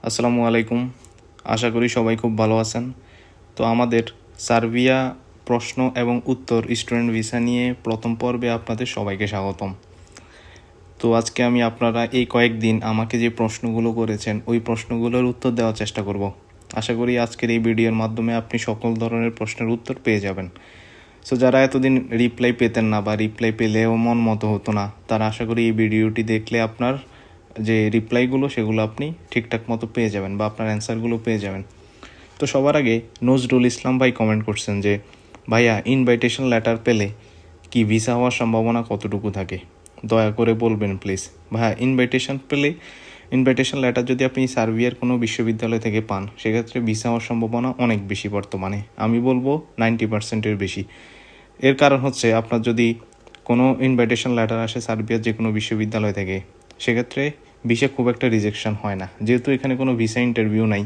আসসালামু আলাইকুম। আশা করি সবাই খুব ভালো আছেন। তো আমাদের সার্বিয়া প্রশ্ন এবং উত্তর স্টুডেন্ট ভিসা নিয়ে প্রথম পর্বে আপনাদের সবাইকে স্বাগতম। তো আজকে আমি আপনারা এই কয়েকদিন আমাকে যে প্রশ্নগুলো করেছেন ওই প্রশ্নগুলোর উত্তর দেওয়ার চেষ্টা করব। আশা করি আজকের এই ভিডিওর মাধ্যমে আপনি সকল ধরনের প্রশ্নের উত্তর পেয়ে যাবেন। সো যারা এতদিন রিপ্লাই পেতেন না বা রিপ্লাই পেলেও মন মতো হতো না, তারা আশা করি এই ভিডিওটি দেখলে আপনার যে রিপ্লাইগুলো সেগুলো আপনি ঠিকঠাক মতো পেয়ে যাবেন বা আপনার অ্যান্সারগুলো পেয়ে যাবেন। তো সবার আগে নজরুল ইসলাম ভাই কমেন্ট করছেন যে ভাইয়া ইনভাইটেশন লেটার পেলে কি ভিসা হওয়ার সম্ভাবনা কতটুকু থাকে, দয়া করে বলবেন প্লিজ। ভাইয়া ইনভাইটেশন লেটার যদি আপনি সার্বিয়ার কোনো বিশ্ববিদ্যালয় থেকে পান, সেক্ষেত্রে ভিসা হওয়ার সম্ভাবনা অনেক বেশি। বর্তমানে আমি বলবো 90%-এর বেশি। এর কারণ হচ্ছে আপনার যদি কোনো ইনভাইটেশন লেটার আসে সার্বিয়ার যে কোনো বিশ্ববিদ্যালয় থেকে, সেক্ষেত্রে ভিসা খুব একটা রিজেকশন হয় না, যেহেতু এখানে কোনো ভিসা ইন্টারভিউ নাই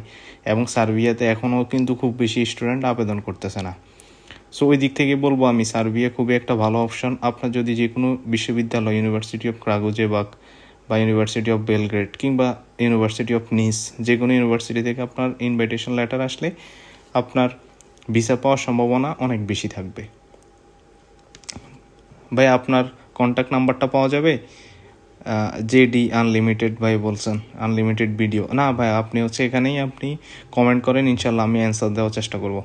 এবং সার্বিয়াতে এখনও কিন্তু খুব বেশি স্টুডেন্ট আবেদন করতেছে না। সো ওই দিক থেকে বলবো আমি সার্বিয়া খুবই একটা ভালো অপশন। আপনার যদি যে কোনো বিশ্ববিদ্যালয়, ইউনিভার্সিটি অফ ক্রাগুজেবাক বা ইউনিভার্সিটি অফ বেলগ্রেড কিংবা ইউনিভার্সিটি অফ নিস, যে কোনো ইউনিভার্সিটি থেকে আপনার ইনভাইটেশন লেটার আসলে আপনার ভিসা পাওয়ার সম্ভাবনা অনেক বেশি থাকবে। ভাই আপনার কন্ট্যাক্ট নাম্বারটা পাওয়া যাবে? জেডি আনলিমিটেড ভাই বলছেন, আনলিমিটেড ভিডিও না ভাই, আপনি এখানেই আপনি কমেন্ট করেন, ইনশাল্লাহ আমি অ্যান্সার দেওয়ার চেষ্টা করব।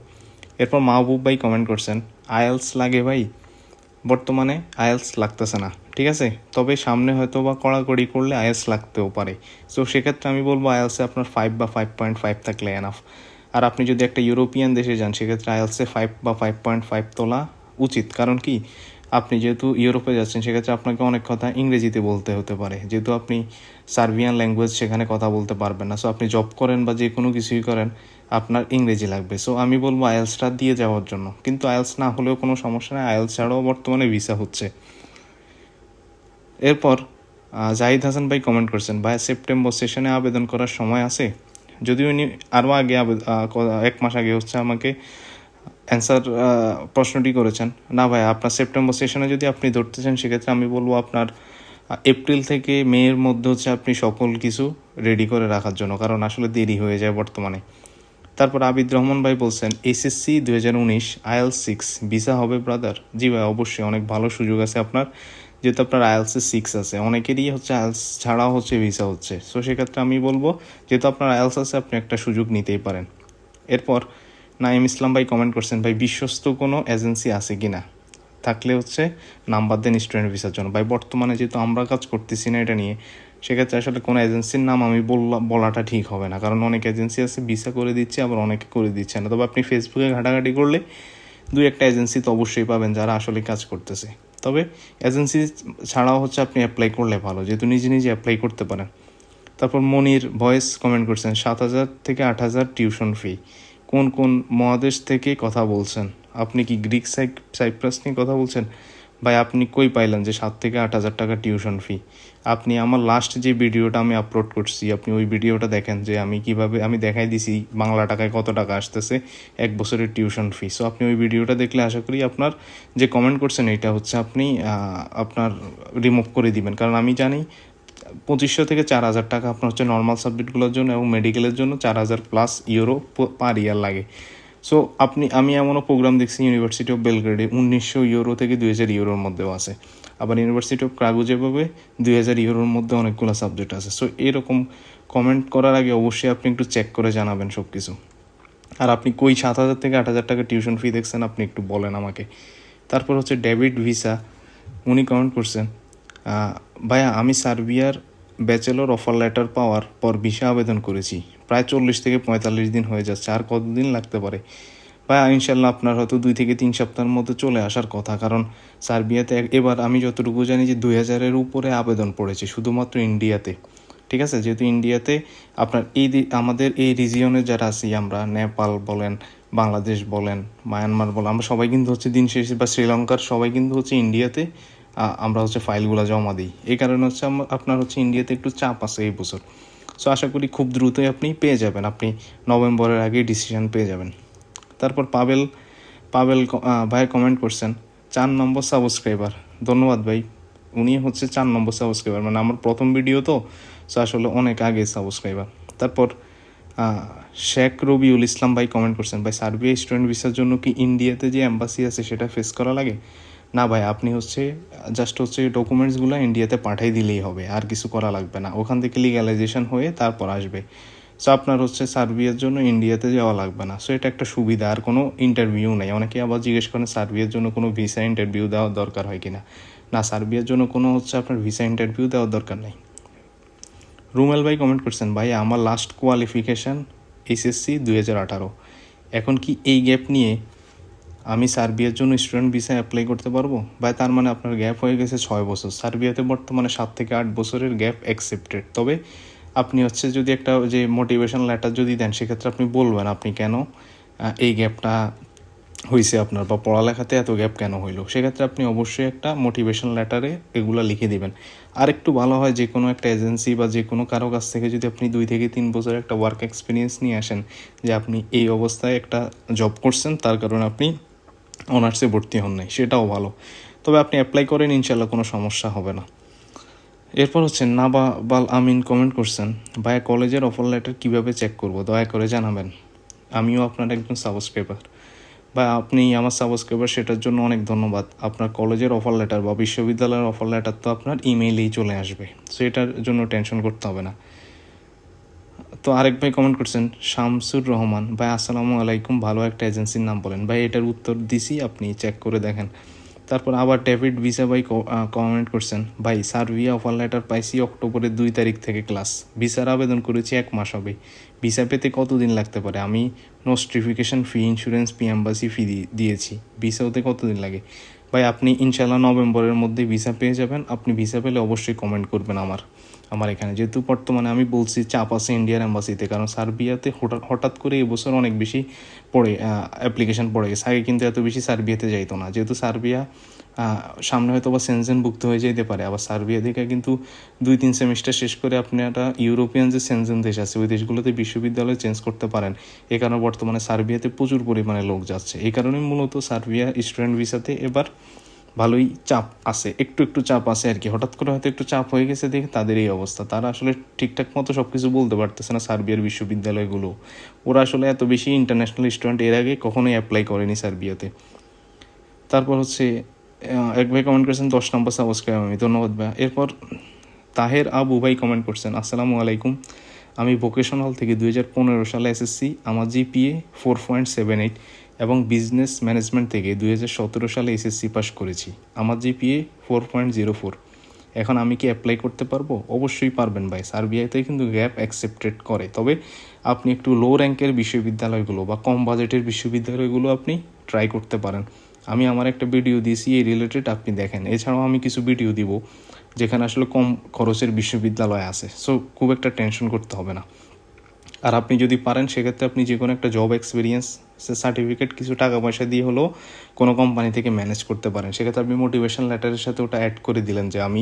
এরপর মাহবুব ভাই কমেন্ট করছেন আইএলস লাগে ভাই। বর্তমানে আইএলস লাগতেছে না, ঠিক আছে, তবে সামনে হয়তো বা কড়াকড়ি করলে আইএলস লাগতেও পারে। সো সেক্ষেত্রে আমি বলবো আইএলসে আপনার 5 বা 5.5 থাকলে এনাফ। আর আপনি যদি একটা ইউরোপিয়ান দেশে যান, সেক্ষেত্রে আইএলসে 5 বা 5.5 তোলা উচিত। কারণ কি, আপনি যেহেতু ইউরোপে যাচ্ছেন, সেক্ষেত্রে আপনাকে অনেক কথা ইংরেজিতে বলতে হতে পারে, যেহেতু আপনি সার্বিয়ান ল্যাঙ্গুয়েজ সেখানে কথা বলতে পারবেন না। সো আপনি জব করেন বা যে কোনো কিছুই করেন, আপনার ইংরেজি লাগবে। সো আমি বলবো আইএলসটা দিয়ে যাওয়ার জন্য, কিন্তু আইএলস না হলেও কোনো সমস্যা নেই, আইএলস ছাড়াও বর্তমানে ভিসা হচ্ছে। এরপর জাহিদ হাসান ভাই কমেন্ট করছেন ভাই সেপ্টেম্বর সেশনে আবেদন করার সময় আছে। যদিও উনি আরও আগে 1 মাস আগে আমাকে অ্যান্সার প্রশ্নটি করেছেন। না ভাই, আপনার সেপ্টেম্বর সেশনে যদি আপনি ধরতে চান, সেক্ষেত্রে আমি বলবো আপনার এপ্রিল থেকে মের মধ্যে আপনি সকল কিছু রেডি করে রাখার জন্য, কারণ আসলে দেরি হয়ে যায় বর্তমানে। তারপর আবিদ রহমান ভাই বলছেন এসএসসি 2019 আইএলস 6 ভিসা হবে ব্রাদার। জি ভাই, অবশ্যই অনেক ভালো সুযোগ আছে আপনার, যেহেতু আপনার আইএলসে 6 আছে। অনেকেরই আইএলস ছাড়াও ভিসা হচ্ছে। সো সেক্ষেত্রে আমি বলবো যেহেতু আপনার আইএলস আছে, আপনি একটা সুযোগ নিতেই পারেন। এরপর নাইম ইসলাম ভাই কমেন্ট করছেন ভাই বিশ্বস্ত কোনো এজেন্সি আছে কি না, থাকলে নাম্বার দেন স্টুডেন্ট ভিসার জন্য। ভাই বর্তমানে যেহেতু আমরা কাজ করতেছি না এটা নিয়ে, সেক্ষেত্রে আসলে কোনো এজেন্সির নাম আমি বলাটা ঠিক হবে না, কারণ অনেক এজেন্সি আছে ভিসা করে দিচ্ছে, আবার অনেকে করে দিচ্ছে না। তবে আপনি ফেসবুকে ঘাটাঘাটি করলে 2-1টা এজেন্সি তো অবশ্যই পাবেন যারা আসলে কাজ করতেছে। তবে এজেন্সি ছাড়াও আপনি অ্যাপ্লাই করলে ভালো, যেহেতু নিজে নিজে অ্যাপ্লাই করতে পারেন। তারপর মনির ভয়েস কমেন্ট করছেন 7,000 থেকে 8,000 টিউশন ফি। কোন কোন মহাদেশ থেকে কথা বলছেন? আপনি কি গ্রিক সাইপ্রাস নিয়ে কথা বলছেন? ভাই আপনি কই পাইলেন যে 7 থেকে 8,000 টাকা টিউশন ফি? আপনি আমার লাস্ট যে ভিডিওটা আমি আপলোড করছি, আপনি ওই ভিডিওটা দেখেন যে আমি কিভাবে দেখাই দিছি বাংলা টাকায় কত টাকা আসতেছে 1 বছরের টিউশন ফি। সো আপনি ওই ভিডিওটা দেখলে আশা করি আপনার যে কমেন্ট করছেন এটা আপনি আপনার রিমুভ করে দিবেন, কারণ আমি জানি 2,500 থেকে 4,000 টাকা আপনার নর্মাল সাবজেক্টগুলোর জন্য এবং মেডিকেলের জন্য 4,000+ ইউরো পার ইয়ার লাগে। সো আমি এমনও প্রোগ্রাম দেখছি ইউনিভার্সিটি অফ বেলগ্রেডে 1,900 ইউরো থেকে 2,000 ইউরোর মধ্যেও আছে। আবার ইউনিভার্সিটি অফ ক্রাগুজেভাবে 2,000 ইউরোর মধ্যে অনেকগুলো সাবজেক্ট আছে। সো এরকম কমেন্ট করার আগে অবশ্যই আপনি একটু চেক করে জানাবেন সব কিছু। আর আপনি কই 7,000 থেকে 8,000 টাকা টিউশন ফি দেখছেন, আপনি একটু বলেন আমাকে। তারপর ডেভিড ভিসা, উনি কমেন্ট করছেন ভাইয়া আমি সার্বিয়ার ব্যাচেলর অফার লেটার পাওয়ার পর ভিসা আবেদন করেছি, প্রায় 40 থেকে 45 দিন হয়ে যাচ্ছে, আর কতদিন লাগতে পারে? ভাইয়া ইনশাল্লাহ আপনার হয়তো 2 থেকে 3 সপ্তাহের মধ্যে চলে আসার কথা, কারণ সার্বিয়াতে এবার আমি যতটুকু জানি যে 2,000-এর উপরে আবেদন পড়েছে শুধুমাত্র ইন্ডিয়াতে, ঠিক আছে। যেহেতু ইন্ডিয়াতে আপনার আমাদের এই রিজিয়নে যারা আছি আমরা, নেপাল বলেন, বাংলাদেশ বলেন, মায়ানমার বলেন, আমরা সবাই কিন্তু দিন শেষে বা শ্রীলঙ্কার সবাই কিন্তু ইন্ডিয়াতে আমরা ফাইলগুলো জমা দিই। এই কারণে আপনার ইন্ডিয়াতে একটু চাপ আছে এই বছর। সো আশা করি খুব দ্রুতই আপনি পেয়ে যাবেন, আপনি নভেম্বরের আগে ডিসিশন পেয়ে যাবেন। তারপর পাবেল ভাই কমেন্ট করছেন 4 নম্বর সাবস্ক্রাইবার। ধন্যবাদ ভাই, উনি 4 নম্বর সাবস্ক্রাইবার, মানে আমার প্রথম ভিডিও তো, সো আসলে অনেক আগে সাবস্ক্রাইবার। তারপর শেখ রবিউল ইসলাম ভাই কমেন্ট করছেন, ভাই সার্বিয়া স্টুডেন্ট ভিসার জন্য কি ইন্ডিয়াতে যে এম্বাসি আছে সেটা ফেস করা লাগে? না ভাই, আপনি জাস্ট ডকুমেন্টসগুলো ইন্ডিয়াতে পাঠিয়ে দিলেই হবে, আর কিছু করা লাগবে না। ওখান থেকে লিগ্যালাইজেশন হয়ে তারপর আসবে। সো আপনার সার্বিয়ার জন্য ইন্ডিয়াতে যাওয়া লাগবে না। সো এটা একটা সুবিধা, আর কোনো ইন্টারভিউ নেই। অনেকে আবার জিজ্ঞেস করেন সার্বিয়ার জন্য কোনো ভিসা ইন্টারভিউ দেওয়ার দরকার হয় কিনা। না, সার্বিয়ার জন্য কোনো আপনার ভিসা ইন্টারভিউ দেওয়ার দরকার নেই। রুমেল ভাই কমেন্ট করছেন, ভাই আমার লাস্ট কোয়ালিফিকেশান এসএসসি 2018। এখন কি এই গ্যাপ নিয়ে আমি সার্বিয়ার জন্য স্টুডেন্ট ভিসা অ্যাপ্লাই করতে পারবো? ভাই তার মানে আপনার গ্যাপ হয়ে গেছে 6 বছর। সার্বিয়াতে বর্তমানে 7 থেকে 8 বছরের গ্যাপ অ্যাকসেপ্টেড। তবে আপনি যদি একটা মোটিভেশন লেটার যদি দেন, সেক্ষেত্রে আপনি বলবেন আপনি কেন এই গ্যাপটা হয়েছে আপনার, বা পড়ালেখাতে এত গ্যাপ কেন হইলো। সেক্ষেত্রে আপনি অবশ্যই একটা মোটিভেশন লেটারে এগুলো লিখে দিবেন। আর একটু ভালো হয় যে কোনো একটা এজেন্সি বা যে কোনো কারো কাছ থেকে যদি আপনি 2 থেকে 3 বছর একটা ওয়ার্ক এক্সপিরিয়েন্স নিয়ে আসেন, যে আপনি এই অবস্থায় একটা জব করছেন, তার কারণে আপনি অনার্সে ভর্তি হন নাই, সেটাও ভালো। তবে আপনি অ্যাপ্লাই করেন, ইনশাল্লাহ কোনো সমস্যা হবে না। এরপর নাবাবাল আমিন কমেন্ট করছেন, ভাইয়া কলেজের অফার লেটার কীভাবে চেক করব, দয়া করে জানাবেন। আমিও আপনার একজন সাবস্ক্রাইবার, বা আপনি আমার সাবস্ক্রাইবার, সেটার জন্য অনেক ধন্যবাদ। আপনার কলেজের অফার লেটার বা বিশ্ববিদ্যালয়ের অফার লেটার তো আপনার ইমেইলেই চলে আসবে, সো এটার জন্য টেনশন করতে হবে না। তো আরেক ভাই কমেন্ট করছেন, শামসুর রহমান, ভাই আসসালামু আলাইকুম, ভালো একটা এজেন্সির নাম বলেন। ভাই এটার উত্তর দিছি, আপনি চেক করে দেখেন। তারপর আবার ডেভিড ভিসা ভাই কমেন্ট করছেন, ভাই সার্বিয়া অফার লেটার পাইছি অক্টোবরের 2 তারিখ থেকে ক্লাস, ভিসার আবেদন করেছি 1 মাস হবে। ভিসা পেতে কতদিন লাগতে পারে? আমি নোস্ট্রিফিকেশন ফি, ইন্স্যুরেন্স ফি, এম্বাসি ফি দিয়েছি, ভিসা হতে কতদিন লাগে? ভাই আপনি ইনশাল্লাহ নভেম্বরের মধ্যে ভিসা পেয়ে যাবেন। আপনি ভিসা পেলে অবশ্যই কমেন্ট করবেন আমার এখানে, যেহেতু বর্তমানে আমি বলছি চাপ আছে ইন্ডিয়ার এম্বাসিতে, কারণ সার্বিয়াতে হঠাৎ করে এবছর অনেক বেশি অ্যাপ্লিকেশন পড়ে গেছে। আগে কিন্তু এত বেশি সার্বিয়াতে যাইতো না, যেহেতু সার্বিয়া সামনে হয়তো বা সেনজেনভুক্ত হয়ে যেতে পারে। আবার সার্বিয়া থেকে কিন্তু 2-3 সেমিস্টার শেষ করে আপনি একটা ইউরোপিয়ান যে সেনজেন দেশ আছে, ওই দেশগুলোতে বিশ্ববিদ্যালয় চেঞ্জ করতে পারেন। এ কারণে বর্তমানে সার্বিয়াতে প্রচুর পরিমাণে লোক যাচ্ছে। এই কারণেই মূলত সার্বিয়া স্টুডেন্ট ভিসাতে এবার ভালোই চাপ আছে, একটু চাপ আছে আর কি। হঠাৎ করে হয়তো একটু চাপ হয়ে গেছে দেখে তাদের এই অবস্থা। তারা আসলে ঠিকঠাক মতো সব কিছু বলতে পারতেছে না। সার্বিয়ার বিশ্ববিদ্যালয়গুলো, ওরা আসলে এত বেশি ইন্টারন্যাশনাল স্টুডেন্ট এর আগে কখনোই অ্যাপ্লাই করেনি সার্বিয়াতে। তারপর এক ভাই কমেন্ট করেছেন 10 নম্বর সাবস্ক্রাইব, আমি ধন্যবাদ ভাই। এরপর তাহের আবু ভাই কমেন্ট করছেন, আসসালামু আলাইকুম, আমি ভোকেশনাল থেকে 2015 সালে এসএসসি, আমার জিপিএ 4.78 এবং বিজনেস ম্যানেজমেন্ট থেকে 2017 সালে এসএসসি পাস করেছি, আমার জিপিএ 4.04। এখন আমি কি অ্যাপ্লাই করতে পারবো? অবশ্যই পারবেন ভাই। সার্বিয়াতে কিন্তু গ্যাপ অ্যাকসেপ্টেড করে, তবে আপনি একটু লো র্যাঙ্কের বিশ্ববিদ্যালয়গুলো বা কম বাজেটের বিশ্ববিদ্যালয়গুলো আপনি ট্রাই করতে পারেন। আমি আমার একটা ভিডিও দিয়েছি এই রিলেটেড, আপনি দেখেন। এছাড়াও আমি কিছু ভিডিও দিব যেখানে আসলে কম খরচের বিশ্ববিদ্যালয় আছে, সো খুব একটা টেনশন করতে হবে না। আর আপনি যদি পারেন, সেক্ষেত্রে আপনি যে কোনো একটা জব এক্সপিরিয়েন্স সার্টিফিকেট কিছু টাকা পয়সা দিয়ে হলেও কোনো কোম্পানি থেকে ম্যানেজ করতে পারেন। সেক্ষেত্রে আপনি মোটিভেশন লেটারের সাথে ওটা অ্যাড করে দিলেন যে আমি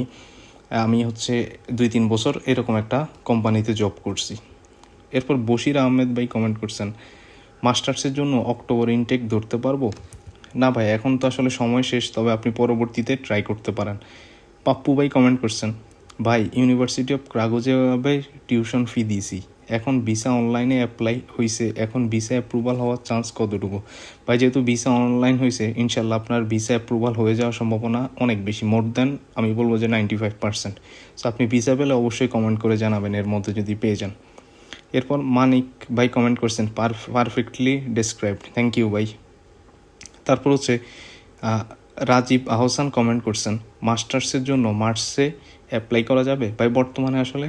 2-3 বছর এরকম একটা কোম্পানিতে জব করছি। এরপর বশির আহমেদ ভাই কমেন্ট করছেন, মাস্টার্সের জন্য অক্টোবর ইনটেক ধরতে পারবো? না ভাই, এখন তো আসলে সময় শেষ, তবে আপনি পরবর্তীতে ট্রাই করতে পারেন। পাপ্পু ভাই কমেন্ট করছেন, ভাই ইউনিভার্সিটি অফ কাগজে টিউশন ফি দিয়েছি, এখন ভিসা অনলাইনে অ্যাপ্লাই হয়েছে, এখন ভিসা অ্যাপ্রুভাল হওয়ার চান্স কতটুকু? ভাই যেহেতু ভিসা অনলাইন হয়েছে, ইনশাল্লাহ আপনার ভিসা অ্যাপ্রুভাল হয়ে যাওয়ার সম্ভাবনা অনেক বেশি, মোর দ্যান আমি বলবো যে 95%। সো আপনি ভিসা পেলে অবশ্যই কমেন্ট করে জানাবেন এর মধ্যে যদি পেয়ে যান। এরপর মানিক ভাই কমেন্ট করছেন, পারফেক্টলি ডেসক্রাইবড, থ্যাংক ইউ ভাই। তারপর রাজীব আহসান কমেন্ট করছেন, মাস্টার্সের জন্য মার্চে অ্যাপ্লাই করা যাবে? ভাই বর্তমানে আসলে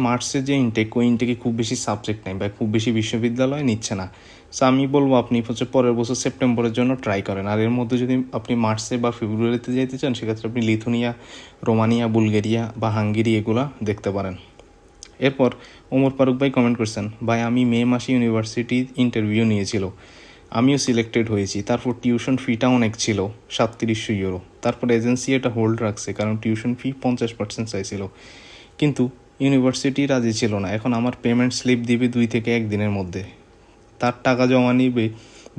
মার্চে যে ইনটেক, ওই ইনটেকে খুব বেশি সাবজেক্ট নেই বা খুব বেশি বিশ্ববিদ্যালয় নিচ্ছে না। সো আমি বলবো আপনি পরের বছর সেপ্টেম্বরের জন্য ট্রাই করেন। আর এর মধ্যে যদি আপনি মার্চে বা ফেব্রুয়ারিতে যেতে চান, সেক্ষেত্রে আপনি লিথুনিয়া, রোমানিয়া, বুলগেরিয়া বা হাঙ্গেরি এগুলা দেখতে পারেন। এরপর ওমর ফারুক ভাই কমেন্ট করছেন, ভাই আমি মে মাসে ইউনিভার্সিটি ইন্টারভিউ নিয়েছিল, আমিও সিলেক্টেড হয়েছি। তারপর টিউশন ফিটা অনেক ছিল, 3700 ইউরো। তারপর এজেন্সি এটা হোল্ড রাখছে, কারণ টিউশন ফি 50% চাইছিল, কিন্তু ইউনিভার্সিটি রাজি ছিল না। এখন আমার পেমেন্ট স্লিপ দিবে 2 থেকে 1 দিনের মধ্যে, তার টাকা জমা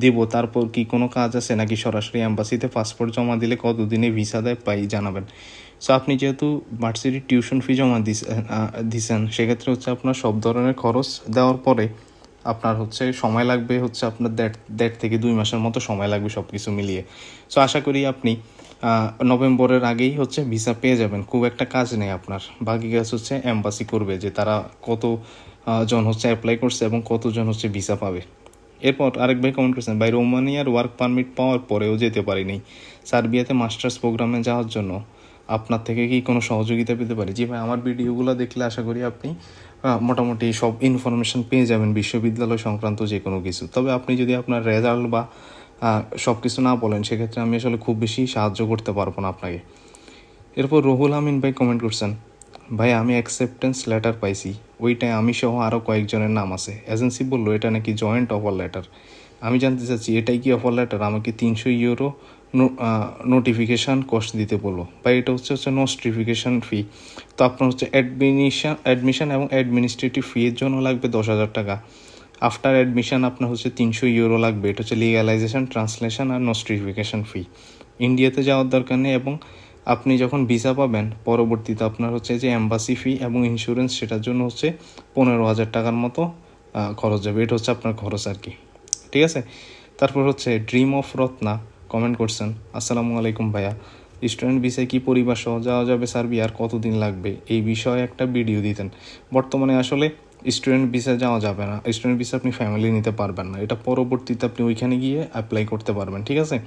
দেবো। তারপর কি কোনো কাজ আছে নাকি সরাসরি অ্যাম্বাসিতে পাসপোর্ট জমা দিলে কতদিনে ভিসা দেয় পাই জানাবেন। সো আপনি যেহেতু ভার্সিটির টিউশন ফি জমা দিছেন, সেক্ষেত্রে হচ্ছে আপনার সব ধরনের খরচ দেওয়ার পরে আপনার হচ্ছে সময় লাগবে হচ্ছে আপনার দেড় থেকে 2 মাসের মতো সময় লাগবে সব কিছু মিলিয়ে। সো আশা করি আপনি নভেম্বরের আগেই হচ্ছে ভিসা পেয়ে যাবেন। খুব একটা কাজ নেই আপনার, বাকি কাজ হচ্ছে এম্বাসি করবে যে তারা কত জন হচ্ছে অ্যাপ্লাই করছে এবং কতজন হচ্ছে ভিসা পাবে। এরপর আরেক ভাই কমেন্ট করছেন, ভাই রোমানিয়ার ওয়ার্ক পারমিট পাওয়ার পরেও যেতে পারিনি, সার্বিয়াতে মাস্টার্স প্রোগ্রামে যাওয়ার জন্য আপনার থেকে কি কোনো সহযোগিতা পেতে পারি? জি ভাই, আমার ভিডিওগুলো দেখলে আশা করি আপনি মোটামুটি সব ইনফরমেশন পেয়ে যাবেন বিশ্ববিদ্যালয় সংক্রান্ত যে কোনো কিছু। তবে আপনি যদি আপনার রেজাল্ট বা সব কিছু না বলেন, সেক্ষেত্রে আমি আসলে খুব বেশি সাহায্য করতে পারবো না আপনাকে। এরপর রুহুল আমিন ভাই কমেন্ট করছেন, ভাই আমি অ্যাকসেপ্টেন্স লেটার পাইছি, ওইটায় আমি সহ আরও কয়েকজনের নাম আছে। এজেন্সি বললো এটা নাকি জয়েন্ট অফার লেটার। আমি জানতে চাচ্ছি এটাই কি অফার লেটার? আমাকে 300 ইউরো নোটিফিকেশান কস্ট দিতে বললো। ভাই এটা হচ্ছে নোটিফিকেশান ফি। তো আপনার হচ্ছে অ্যাডমিশন এবং অ্যাডমিনিস্ট্রেটিভ ফি এর জন্য লাগবে 10,000 টাকা। আফটার অ্যাডমিশন আপনার হচ্ছে 300 ইউরো লাগবে। এটা হচ্ছে লিগ্যালাইজেশন, ট্রান্সলেশন আর নোটিফিকেশান ফি। ইন্ডিয়াতে যাওয়ার দরকার নেই, এবং আপনি যখন ভিসা পাবেন পরবর্তীতে আপনার হচ্ছে যে এম্বাসি ফি এবং ইন্স্যুরেন্স, সেটার জন্য হচ্ছে 15,000 টাকার মতো খরচ যাবে। এটা হচ্ছে আপনার খরচ আর কি, ঠিক আছে। তারপর হচ্ছে ড্রিম অফ রত্না কমেন্ট করছেন, আসসালামু আলাইকুম ভাইয়া, স্টুডেন্ট ভিসায় কি পরিবার সহ যাওয়া যাবে সার্বিয়া, আর কতদিন লাগবে এই বিষয়ে একটা ভিডিও দিতেন। বর্তমানে আসলে স্টুডেন্ট ভিসা যাওয়া যাবে না, স্টুডেন্ট ভিসা আপনি ফ্যামিলি নিতে পারবেন না, এটা পরবর্তীতে আপনি ওইখানে গিয়ে অ্যাপ্লাই করতে পারবেন, ঠিক আছে।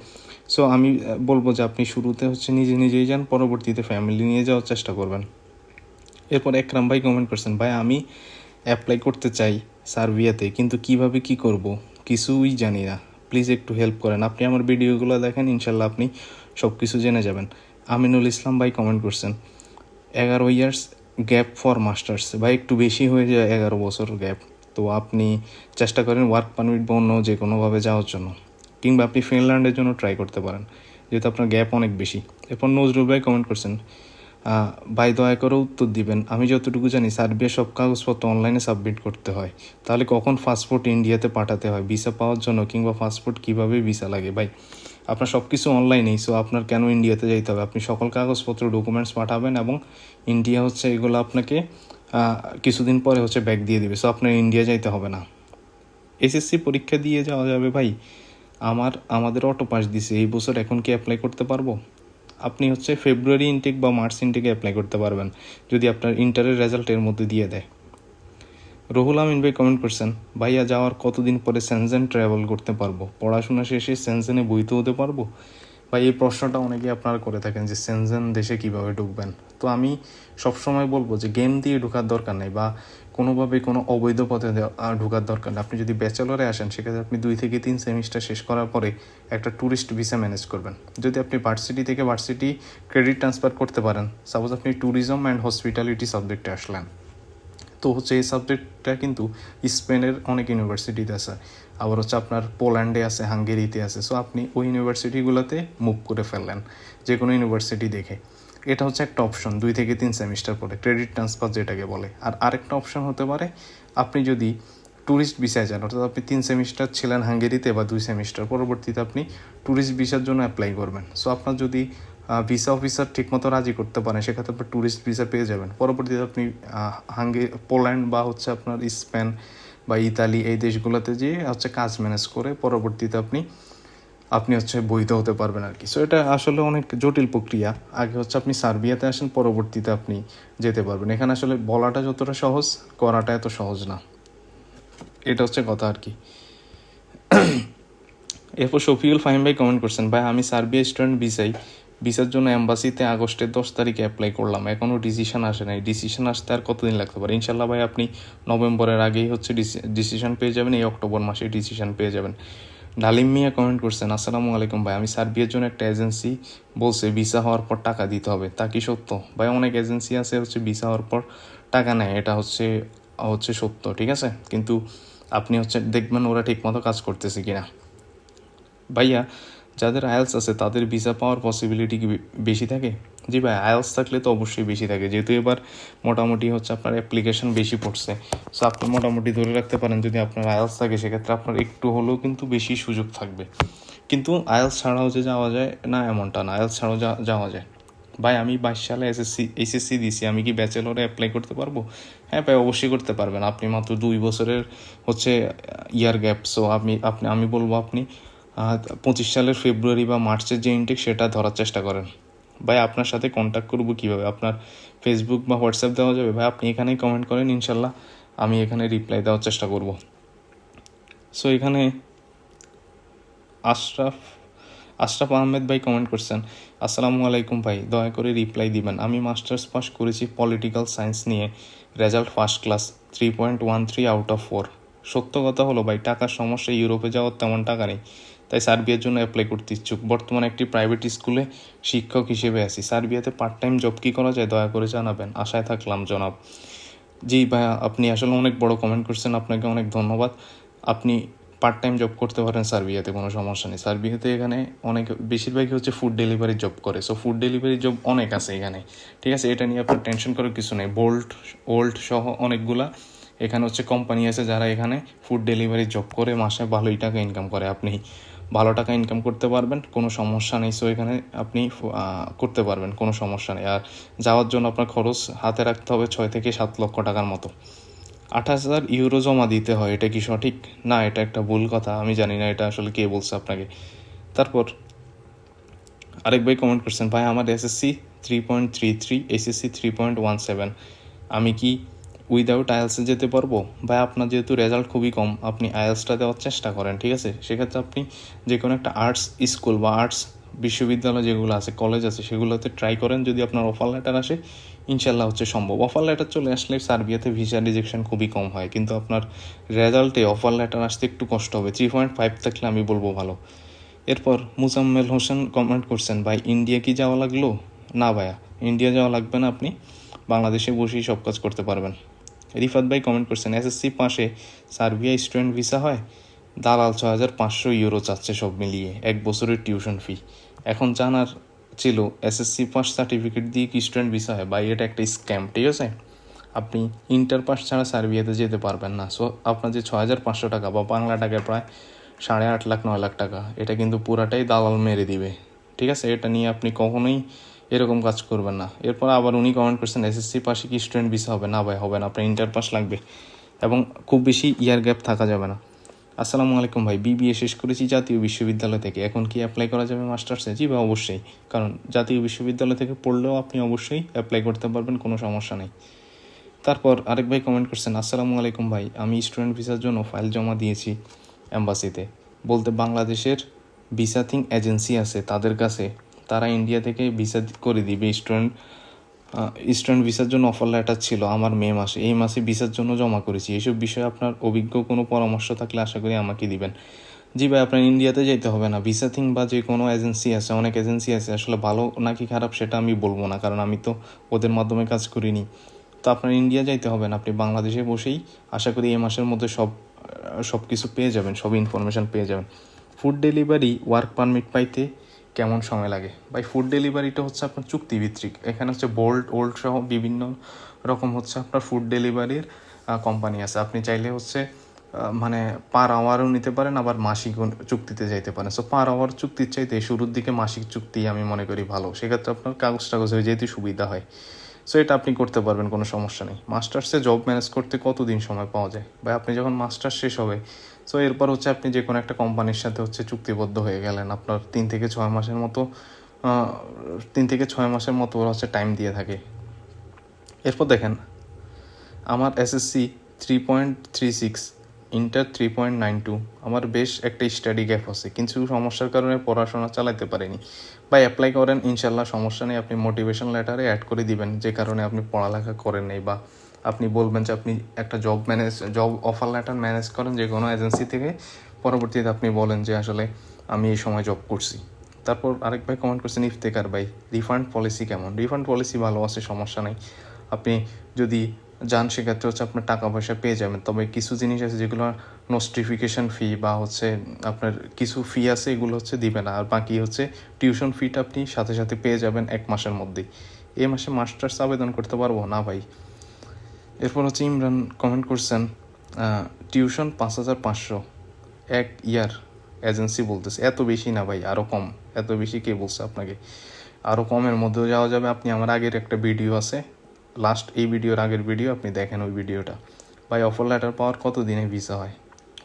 সো আমি বলবো যে আপনি শুরুতে হচ্ছে নিজেই যান, পরবর্তীতে ফ্যামিলি নিয়ে যাওয়ার চেষ্টা করবেন। এরপর একরাম ভাই কমেন্ট করছেন, ভাই আমি অ্যাপ্লাই করতে চাই সার্বিয়াতে, কিন্তু কিভাবে কি করব কিছুই জানি না, প্লিজ একটু হেল্প করেন। আপনি আমার ভিডিওগুলো দেখেন, ইনশাল্লাহ আপনি সব কিছু জেনে যাবেন। আমিনুল ইসলাম ভাই কমেন্ট করছেন, 11 ইয়ার্স গ্যাপ ফর মাস্টার্স। ভাই একটু বেশি হয়ে যায় 11 বছর গ্যাপ। তো আপনি চেষ্টা করেন ওয়ার্ক পারমিট বা অন্য যে কোনোভাবে যাওয়ার জন্য, কিংবা আপনি ফিনল্যান্ডের জন্য ট্রাই করতে পারেন, যেহেতু আপনার গ্যাপ অনেক বেশি। এরপর নজরুল ভাই কমেন্ট করছেন, ভাই দয়া করে উত্তর দিবেন, আমি যতটুকু জানি সার্বিয়া সব কাগজপত্র অনলাইনে সাবমিট করতে হয়, তাহলে কখন পাসপোর্ট ইন্ডিয়াতে পাঠাতে হয় ভিসা পাওয়ার জন্য, কিংবা পাসপোর্ট কীভাবে ভিসা লাগে? ভাই আপনার সব কিছু অনলাইনেই, সো আপনার কেন ইন্ডিয়াতে যাইতে হবে? আপনি সকল কাগজপত্র ডকুমেন্টস পাঠাবেন এবং ইন্ডিয়া হচ্ছে এগুলো আপনাকে কিছুদিন পরে হচ্ছে ব্যাক দিয়ে দিবে। সো আপনার ইন্ডিয়া যাইতে হবে না, এসএসসি পরীক্ষা দিয়ে যাওয়া যাবে। ভাই আমাদের অটো পাস দিছে এই বছর, এখন কি অ্যাপ্লাই করতে পারবো? আপনি হচ্ছে ফেব্রুয়ারি ইনটেক বা মার্চ ইনটেকে অ্যাপ্লাই করতে পারবেন, যদি আপনার ইন্টারের রেজাল্ট এর মধ্যে দিয়ে দেয়। রুহুল আমিন ভাই কমেন্ট করছেন, ভাইয়া যাওয়ার কতদিন পরে সেনজেন ট্রাভেল করতে পারবো, পড়াশোনা শেষে সেনজেনে বৈধ হতে পারবো? ভাই এই প্রশ্নটা অনেকেই আপনারা করে থাকেন যে সেনজেন দেশে কিভাবে ঢুকবেন। তো আমি সবসময় বলবো যে গেম দিয়ে ঢোকার দরকার নেই, বা কোনোভাবে কোনো অবৈধ পথে ঢোকার দরকার নেই। আপনি যদি ব্যাচেলরে আসেন, সেক্ষেত্রে আপনি 2 থেকে 3 সেমিস্টার শেষ করার পরে একটা ট্যুরিস্ট ভিসা ম্যানেজ করবেন। যদি আপনি ভার্সিটি থেকে ভার্সিটি ক্রেডিট ট্রান্সফার করতে পারেন, সাপোজ আপনি ট্যুরিজম অ্যান্ড হসপিটালিটি সাবজেক্টে আসলেন, তো হচ্ছে এই সাবজেক্টটা কিন্তু স্পেনের অনেক ইউনিভার্সিটিতে আছে, আবার হচ্ছে আপনার পোল্যান্ডে আছে, হাঙ্গেরিতে আছে। সো আপনি ওই ইউনিভার্সিটিগুলোতে মুভ করে ফেললেন যে কোনো ইউনিভার্সিটি দেখে। এটা হচ্ছে একটা অপশন, 2 থেকে 3 সেমিস্টার পরে ক্রেডিট ট্রান্সফার যেটাকে বলে। আর আরেকটা অপশন হতে পারে, আপনি যদি ট্যুরিস্ট ভিসায় যান, অর্থাৎ আপনি 3 সেমিস্টার ছিলেন হাঙ্গেরিতে বা 2 সেমিস্টার, পরবর্তীতে আপনি ট্যুরিস্ট ভিসার জন্য অ্যাপ্লাই করবেন। সো আপনার যদি ভিসা অফিসার ঠিকমতো রাজি করতে পারেন, সেক্ষেত্রে আপনি ট্যুরিস্ট ভিসা পেয়ে যাবেন। পরবর্তীতে আপনি পোল্যান্ড বা হচ্ছে আপনার স্পেন বা ইতালি এই দেশগুলোতে যেয়ে হচ্ছে কাজ ম্যানেজ করে পরবর্তীতে আপনি হচ্ছে বৈধ হতে পারবেন আর কি। সো এটা আসলে অনেক জটিল প্রক্রিয়া। আগে হচ্ছে আপনি সার্বিয়াতে আসেন, পরবর্তীতে আপনি যেতে পারবেন। এখানে আসলে বলাটা যতটা সহজ, করাটা এত সহজ না, এটা হচ্ছে কথা আর কি। এরপর শফিউল ফাহিম ভাই কমেন্ট করছেন, ভাই আমি সার্বিয়া স্টুডেন্ট ভিসার জন্য এম্বাসিতে আগস্টের 10 তারিখে অ্যাপ্লাই করলাম, এখনও ডিসিশন আসে নাই। ডিসিশন আসতে আর কতদিন লাগতে পারে? ইনশাল্লাহ ভাই আপনি নভেম্বরের আগেই হচ্ছে ডিসিশন পেয়ে যাবেন, এই অক্টোবর মাসে ডিসিশন পেয়ে যাবেন। ডালিম মিয়া কমেন্ট করছেন, আসসালামু আলাইকুম ভাই, আমি সার্বিয়ার জন্য একটা এজেন্সি বলছে ভিসা হওয়ার পর টাকা দিতে হবে, তা কি সত্য? ভাই অনেক এজেন্সি আছে হচ্ছে ভিসা হওয়ার পর টাকা নেয়, এটা হচ্ছে সত্য, ঠিক আছে, কিন্তু আপনি হচ্ছে দেখবেন ওরা ঠিকমতো কাজ করতেছে কিনা। ভাইয়া যাদের আয়েলস আছে তাদের ভিসা পাওয়ার পসিবিলিটি কি বেশি থাকে? জি ভাই, আয়েলস থাকলে তো অবশ্যই বেশি থাকে, যেহেতু এবার মোটামুটি হচ্ছে আপনার অ্যাপ্লিকেশন বেশি পড়ছে। সো আপনি মোটামুটি ধরে রাখতে পারেন যদি আপনার আয়েলস থাকে, সেক্ষেত্রে আপনার একটু হলেও কিন্তু বেশি সুযোগ থাকবে। কিন্তু আয়েলস ছাড়াও যে যাওয়া যায় না এমনটা না, আয়েলস ছাড়াও যাওয়া যায়। ভাই আমি 22 সালে এইচএসসি দিছি, আমি কি ব্যাচেলরে অ্যাপ্লাই করতে পারবো? হ্যাঁ ভাই, অবশ্যই করতে পারবেন। আপনি মাত্র 2 বছরের হচ্ছে ইয়ার গ্যাপ, সো আমি বলবো আপনি 25 সালের ফেব্রুয়ারি বা মার্চের যে ইনটেক সেটা ধরার চেষ্টা করেন। ভাই আপনার সাথে কন্ট্যাক্ট করবো কীভাবে? আপনার ফেসবুক বা হোয়াটসঅ্যাপ দেওয়া যাবে? ভাই আপনি এখানেই কমেন্ট করেন, ইনশাল্লাহ আমি এখানে রিপ্লাই দেওয়ার চেষ্টা করব। সো এখানে আশরাফ আহমেদ ভাই কমেন্ট করছেন, আসসালামু আলাইকুম ভাই, দয়া করে রিপ্লাই দিবেন। আমি মাস্টার্স পাস করেছি পলিটিক্যাল সায়েন্স নিয়ে, রেজাল্ট ফার্স্ট ক্লাস, 3.13/4। সত্য কথা হলো ভাই, টাকার সমস্যা, ইউরোপে যাওয়ার তেমন টাকা নেই, তাই সার্বিয়ার জন্য অ্যাপ্লাই করতে ইচ্ছুক। বর্তমানে একটি প্রাইভেট স্কুলে শিক্ষক হিসেবে আছি। সার্বিয়াতে পার্ট টাইম জব কী করা যায় দয়া করে জানাবেন, আশায় থাকলাম জনাব। জি ভাইয়া, আপনি আসলে অনেক বড় কমেন্ট করছেন, আপনাকে অনেক ধন্যবাদ। আপনি পার্ট টাইম জব করতে পারেন সার্বিয়াতে, কোনো সমস্যা নেই। সার্বিয়াতে এখানে অনেক বেশিরভাগই হচ্ছে ফুড ডেলিভারি জব করে, সো ফুড ডেলিভারি জব অনেক আছে এখানে, ঠিক আছে? এটা নিয়ে আপনার টেনশন করার কিছু নেই। ওল্ড সহ অনেকগুলা এখানে হচ্ছে কোম্পানি আছে যারা এখানে ফুড ডেলিভারি জব করে মাসে ভালোই টাকা ইনকাম করে। আপনি ভালো টাকা ইনকাম করতে পারবেন, কোনো সমস্যা নেই। সো এখানে আপনি করতে পারবেন, কোনো সমস্যা নেই। আর যাওয়ার জন্য আপনার খরচ হাতে রাখতে হবে 6 থেকে 7 লক্ষ টাকার মতো। 28,000 ইউরো জমা দিতে হয়, এটা কি সঠিক? না, এটা একটা ভুল কথা, আমি জানি না এটা আসলে কে বলছে আপনাকে। তারপর আরেক ভাই কমেন্ট করছেন, ভাই আমার এসএসসি 3.33, এসএসসি 3.17, আমি কি উইদাউট আইএলসে যেতে পারবো? ভাই আপনার যেহেতু রেজাল্ট খুবই কম, আপনি আইএলসটা দেওয়ার চেষ্টা করেন, ঠিক আছে? সেক্ষেত্রে আপনি যে কোনো একটা আর্টস স্কুল বা আর্টস বিশ্ববিদ্যালয় যেগুলো আছে, কলেজ আছে, সেগুলোতে ট্রাই করেন। যদি আপনার অফার লেটার আসে, ইনশাল্লাহ হচ্ছে সম্ভব। অফার লেটার চলে আসলে সার্বিয়াতে ভিসা রিজেকশন খুবই কম হয়, কিন্তু আপনার রেজাল্টে অফার লেটার আসতে একটু কষ্ট হবে। 3.5 থাকলে আমি বলবো ভালো। এরপর মুজাম্মেল হোসেন কমেন্ট করছেন, ভাই ইন্ডিয়া কি যাওয়া লাগলো? না ভাইয়া, ইন্ডিয়া যাওয়া লাগবে না, আপনি বাংলাদেশে বসেই সব কাজ করতে পারবেন। রিফাত ভাই কমেন্ট করছেন, এসএসসি পাশে সার্বিয়া স্টুডেন্ট ভিসা হয়? দালাল 6,500 ইউরো চাচ্ছে সব মিলিয়ে, 1 বছরের টিউশন ফি। এখন জানার ছিল এসএসসি পাস সার্টিফিকেট দিয়ে কি স্টুডেন্ট ভিসা হয়? ভাই এটা একটা স্ক্যাম, ঠিক আছে? আপনি ইন্টার পাস ছাড়া সার্বিয়াতে যেতে পারবেন না। সো আপনার যে 6,500 টাকা বা বাংলা টাকায় প্রায় 8.5 লাখ 9 লাখ টাকা, এটা কিন্তু পুরাটাই দালাল মেরে দিবে, ঠিক আছে? এটা নিয়ে আপনি কখনোই এরকম কাজ করবেন না। এরপর আবার উনি কমেন্ট করছেন, এসএসসি পাশে কি স্টুডেন্ট ভিসা হবে? না ভাই, হবে না, আপনার ইন্টার পাস লাগবে এবং খুব বেশি ইয়ার গ্যাপ থাকা যাবে না। আসসালামু আলাইকুম ভাই, বিবিএ শেষ করেছি জাতীয় বিশ্ববিদ্যালয় থেকে, এখন কি অ্যাপ্লাই করা যাবে মাস্টার্সে? জি ভাই, অবশ্যই, কারণ জাতীয় বিশ্ববিদ্যালয় থেকে পড়লেও আপনি অবশ্যই অ্যাপ্লাই করতে পারবেন, কোনো সমস্যা নেই। তারপর আরেক ভাই কমেন্ট করছেন, আসসালামু আলাইকুম ভাই, আমি স্টুডেন্ট ভিসার জন্য ফাইল জমা দিয়েছি অ্যাম্বাসিতে, বলতে বাংলাদেশের ভিসাথিং এজেন্সি আছে তাদের কাছে, তারা ইন্ডিয়া থেকে ভিসা করে দিবে। স্টুডেন্ট ভিসার জন্য অফার লেটার ছিল আমার মে মাসে, এই মাসে ভিসার জন্য জমা করেছি। এইসব বিষয়ে আপনার অভিজ্ঞ কোনো পরামর্শ থাকলে আশা করি আমাকে দিবেন। জি ভাই, আপনার ইন্ডিয়াতে যেতে হবে না। ভিসাথিং বা যে কোনো এজেন্সি আছে, অনেক এজেন্সি আছে, আসলে ভালো নাকি খারাপ সেটা আমি বলবো না, কারণ আমি তো ওদের মাধ্যমে কাজ করিনি। তো আপনার ইন্ডিয়া যাইতে হবে না, আপনি বাংলাদেশে বসেই আশা করি এই মাসের মধ্যে সব কিছু পেয়ে যাবেন, সব ইনফরমেশান পেয়ে যাবেন। ফুড ডেলিভারি ওয়ার্ক পারমিট পাইতে কেমন সময় লাগে? ভাই ফুড ডেলিভারিটা হচ্ছে আপনার চুক্তিভিত্তিক, এখানে হচ্ছে ওল্ড সহ বিভিন্ন রকম হচ্ছে আপনার ফুড ডেলিভারির কোম্পানি আছে। আপনি চাইলে হচ্ছে মানে পার আওয়ারও নিতে পারেন, আবার মাসিক চুক্তিতে যাইতে পারেন। সো পার আওয়ার চুক্তির চাইতে শুরুর দিকে মাসিক চুক্তি আমি মনে করি ভালো, সেক্ষেত্রে আপনার কাগজ হয়ে যেতে সুবিধা হয়। সো এটা আপনি করতে পারবেন, কোনো সমস্যা নেই। মাস্টার্সে জব ম্যানেজ করতে কতদিন সময় পাওয়া যায়? ভাই আপনি যখন মাস্টার্স শেষ হবে, সো এরপর হচ্ছে আপনি যে কোনো একটা কোম্পানির সাথে হচ্ছে চুক্তিবদ্ধ হয়ে গেলেন, আপনার 3 থেকে 6 মাসের মতো ওরা হচ্ছে টাইম দিয়ে থাকে। এরপর দেখেন, আমার এসএসসি 3.36, ইন্টার 3.92, আমার বেশ একটা স্টাডি গ্যাপ আছে, কিছু সমস্যার কারণে পড়াশোনা চালাতে পারিনি। বা অ্যাপ্লাই করেন, ইনশাল্লাহ সমস্যা নেই, আপনি মোটিভেশন লেটারে অ্যাড করে দিবেন যে কারণে আপনি পড়ালেখা করেন নেই, বা আপনি বলবেন যে আপনি একটা জব অফার লেটার ম্যানেজ করেন যে কোনো এজেন্সি থেকে, পরবর্তীতে আপনি বলেন যে আসলে আমি এই সময় জব করছি। তারপর আরেক ভাই কমেন্ট করছেন, ইফতেকার ভাই, রিফান্ড পলিসি কেমন? রিফান্ড পলিসি ভালো আছে, সমস্যা নেই। আপনি যদি যান সেক্ষেত্রে হচ্ছে আপনার টাকা পয়সা পেয়ে যাবেন, তবে কিছু জিনিস আছে যেগুলো নোটিফিকেশান ফি বা হচ্ছে আপনার কিছু ফি আছে, এগুলো হচ্ছে দিবে না। আর বাকি হচ্ছে টিউশন ফিটা আপনি সাথে সাথে পেয়ে যাবেন 1 মাসের মধ্যেই। এই মাসে মাস্টার্স আবেদন করতে পারবো না ভাই। এরপর হচ্ছে ইমরান কমেন্ট করছেন, টিউশন 5,500 1 ইয়ার, এজেন্সি বলতেছে। এত বেশি না ভাই, আরও কম। এত বেশি কে বলছে আপনাকে? আরও কমের মধ্যেও যাওয়া যাবে। আপনি আমার আগের একটা ভিডিও আছে, লাস্ট এই ভিডিওর আগের ভিডিও, আপনি দেখেন ওই ভিডিওটা। ভাই অফার লেটার পাওয়ার কত দিনে ভিসা হয়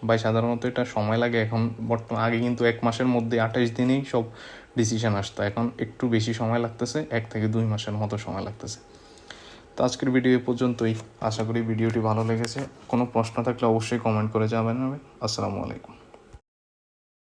ভাই? সাধারণত এটা সময় লাগে এখন বর্তমান, আগে কিন্তু 1 মাসের মধ্যে 28 দিনেই সব ডিসিশন আসতো, এখন একটু বেশি সময় লাগতেছে, 1 থেকে 2 মাসের মতো সময় লাগতেছে। তো আজকের ভিডিও এ পর্যন্তই। আশা করি ভিডিওটি ভালো লেগেছে। কোনো প্রশ্ন থাকলে অবশ্যই কমেন্ট করে যাবেন। আসসালামু আলাইকুম।